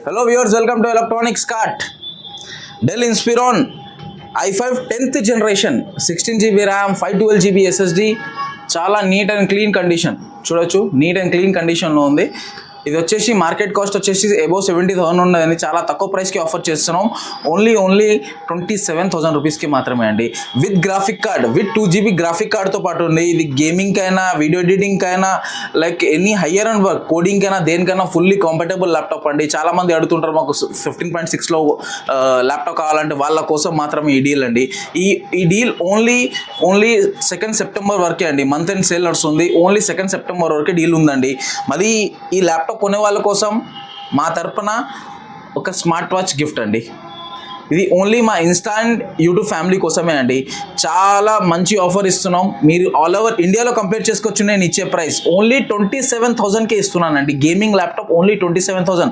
Hello viewers, welcome to Electronics Cart. Dell Inspiron i5 10th generation 16GB RAM 512GB SSD చాలా neat and clean condition చూడొచ్చు. Neat and clean కండిషన్లో ఉంది. ఇది వచ్చేసి market cost వచ్చేసి above 70,000 ఉండదని చాలా తక్కువ ప్రైస్కి ఆఫర్ చేస్తున్నాం. ఓన్లీ 27,000 రూపీస్కి మాత్రమే అండి. With graphic card, with 2GB graphic కార్డ్తో పాటు ఉంది. ఇది గేమింగ్కి అయినా, వీడియో ఎడిటింగ్కి అయినా, like any higher and work, కోడింగ్కి అయినా, దేనికైనా ఫుల్లీ కంఫర్టబుల్ ల్యాప్టాప్ అండి. చాలామంది అడుగుతుంటారు మాకు 15.6లో ల్యాప్టాప్ కావాలంటే, వాళ్ళ కోసం మాత్రమే ఈ డీల్ అండి. ఈ డీల్ ఓన్లీ 2 సెప్టెంబర్ వరకే అండి. మంత్ అండ్ సేల్ నడుస్తుంది. ఓన్లీ 2 సెప్టెంబర్ వరకే డీల్ ఉందండి. మరి ఈ ల్యాప్టాప్ కొనే వాళ్ళ కోసం మా తరపున ఒక స్మార్ట్ వాచ్ గిఫ్ట్ అండి. ఇది ఓన్లీ మా ఇన్స్టా అండ్ యూట్యూబ్ ఫ్యామిలీ కోసమే అండి. చాలా మంచి ఆఫర్ ఇస్తున్నాం. మీరు ఆల్ ఓవర్ ఇండియాలో కంపేర్ చేసుకోవచ్చు. నేను ఇచ్చే ప్రైస్ ఓన్లీ 27,000కే ఇస్తున్నానండి. Gaming laptop only 27,000.